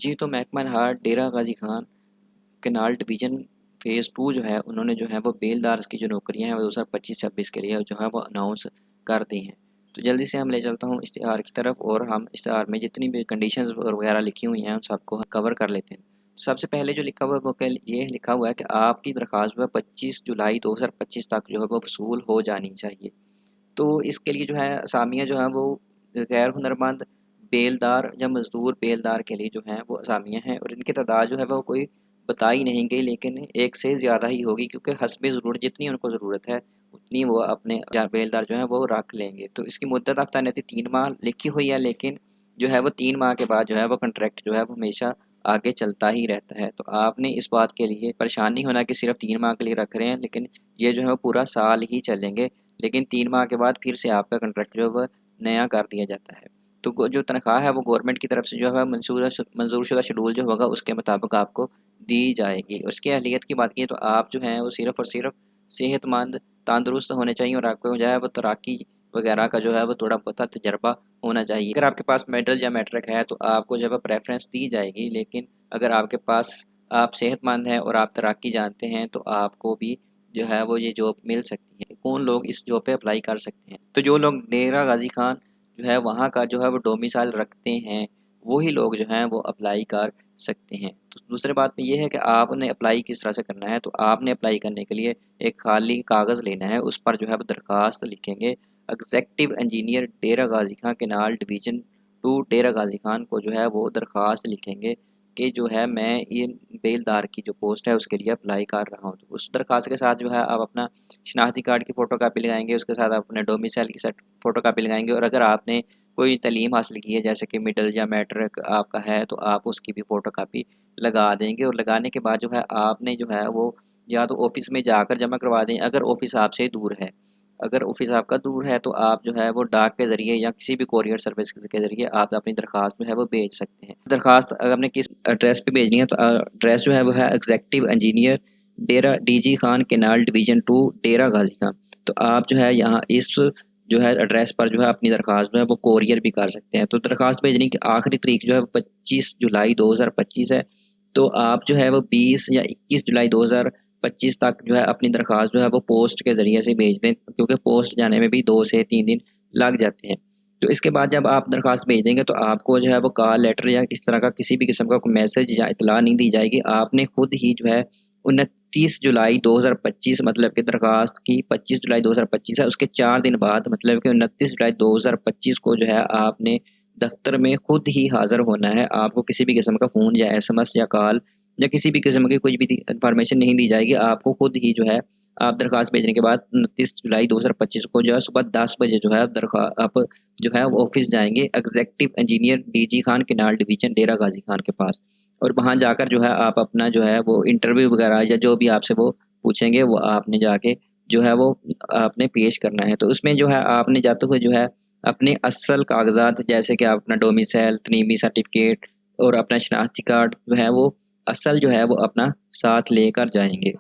जी, तो महकमा हाट Dera Ghazi Khan canal division phase 2 जो है उन्होंने जो है वो बेलदार की जो नौकरियाँ हैं वो 2025-26 के लिए जो है वो अनाउंस कर दी हैं। तो जल्दी से हम ले चलता हूँ इश्तिहार की तरफ और हम इश्तिहार में जितनी भी कंडीशंस वगैरह लिखी हुई हैं उन सबको कवर कर लेते हैं। तो सबसे पहले जो लिखा हुआ है वो ये लिखा हुआ है कि आपकी दरख्वास्त जो है 25 जुलाई 2025 तक जो है वो वसूल हो जानी चाहिए। तो इसके लिए जो है असामियाँ जो हैं वो गैर हुनरमंद बेलदार या मज़दूर बेलदार के लिए जो हैं वो असामियाँ हैं और इनकी तादाद जो है वो कोई बताई नहीं गई, लेकिन एक से ज़्यादा ही होगी क्योंकि हस्बे ज़रूरत जितनी उनको ज़रूरत है उतनी वो अपने बेलदार जो हैं वो रख लेंगे। तो इसकी मुद्दत आफ्तानती 3 माह लिखी हुई है, लेकिन जो है वो 3 माह के बाद जो है वो कंट्रैक्ट जो है वो हमेशा आगे चलता ही रहता है। तो आपने इस बात के लिए परेशान नहीं होना कि सिर्फ 3 माह के लिए रख रहे हैं, लेकिन ये जो है वो पूरा साल ही चलेंगे, लेकिन 3 माह के बाद फिर से आपका कॉन्ट्रैक्ट जो है वह नया कर दिया जाता है। तो जो तनख्वाह है वो गवर्नमेंट की तरफ से जो है मंजूर शुदा शेड्यूल जो होगा उसके मुताबिक आपको दी जाएगी। उसकी अहलियत की बात की तो आप जो हैं वो सिर्फ़ और सिर्फ सेहतमंद, तंदुरुस्त होने चाहिए और आपको जो है वो तैराकी वगैरह का जो है वो थोड़ा बहुत तजर्बा होना चाहिए। अगर आपके पास मेडल या मैट्रिक है तो आपको जो है प्रेफ़रेंस दी जाएगी, लेकिन अगर आपके पास आप सेहतमंद हैं और आप तैराकी जानते हैं तो आपको भी जो है वो ये जॉब मिल सकती है। कौन लोग इस जॉब पे अप्लाई कर सकते हैं? तो जो लोग डेरा गाज़ी खान जो है वहाँ का जो है वो डोमिसाइल रखते हैं, वही लोग जो हैं वो अप्लाई कर सकते हैं। तो दूसरी बात में ये है कि आपने अप्लाई किस तरह से करना है, तो आपने अप्लाई करने के लिए एक खाली कागज़ लेना है, उस पर जो है वो दरख्वास्त लिखेंगे। एग्ज़ेक्टिव इंजीनियर डेरा गाज़ी खान केनाल डिवीज़न 2 डेरा गाज़ी खान को जो है वो दरख्वास्त लिखेंगे कि जो है मैं ये बेलदार की जो पोस्ट है उसके लिए अप्लाई कर रहा हूँ। तो उस दरख्वास्त के साथ जो है आप अपना शनाख्ती कार्ड की फ़ोटोकॉपी लगाएँगे, उसके साथ आप अपने डोमिसाइल की फ़ोटोकॉपी लगाएँगे और अगर आपने कोई तलीम हासिल की है जैसे कि मिडल या मैट्रिक आपका है तो आप उसकी भी फ़ोटोकॉपी लगा देंगे और लगाने के बाद जो है आपने जो है वो या तो ऑफ़िस में जाकर जमा करवा दें, अगर ऑफ़िस आपसे दूर है। अगर ऑफ़िस आपका दूर है तो आप जो है वो डाक के ज़रिए या किसी भी कोरियर सर्विस के ज़रिए आप अपनी दरख्वास्त जो है वो भेज सकते हैं। दरख्वास्त अगर आपने किस एड्रेस पे भेजनी है तो एड्रेस जो है वो है एग्ज़ेक्टिव इंजीनियर डेरा डीजी खान केनाल डिवीज़न 2 डेरा गाज़ी खान। तो आप जो है यहाँ इस जो है एड्रेस पर जो है अपनी दरख्वास्त जो है वो कोरियर भी कर सकते हैं। तो दरख्वास्त भेजने की आखिरी तारीख जो है वो 25 जुलाई 2025 है। तो आप जो है वो 20 या 21 जुलाई 2025 तक जो है अपनी दरख्वास्त जो है वो पोस्ट के ज़रिए से भेज दें, क्योंकि पोस्ट जाने में भी 2 से 3 दिन लग जाते हैं। तो इसके बाद जब आप दरख्वास्त भेज देंगे तो आपको जो है वो कॉल लेटर या इस तरह का किसी भी किस्म का कोई मैसेज या इत्तला नहीं दी जाएगी। आपने खुद ही जो है 29 जुलाई 2025 मतलब कि दरख्वास्त की 25 जुलाई 2025 है, उसके 4 दिन बाद मतलब कि 29 जुलाई 2025 को जो है आपने दफ्तर में खुद ही हाज़िर होना है। आपको किसी भी किस्म का फ़ोन या एसएमएस या कॉल या किसी भी किस्म की कुछ भी इन्फॉर्मेशन नहीं दी जाएगी। आपको खुद ही जो है आप दरख्वास्त भेजने के बाद 29 जुलाई 2025 को जो है सुबह 10 बजे जो है आप जो है वो ऑफ़िस जाएँगे executive engineer DG Khan canal division Dera Ghazi Khan के पास। और वहाँ जाकर जो है आप अपना जो है वो इंटरव्यू वगैरह या जो भी आपसे वो पूछेंगे वो आपने जाके जो है वो आपने पेश करना है। तो उसमें जो है आपने जाते हुए जो है अपने असल कागज़ात जैसे कि आप अपना डोमिसाइल, तनीमी सर्टिफ़िकेट और अपना शनाख्ती कार्ड जो है वो असल जो है वो अपना साथ लेकर जाएँगे।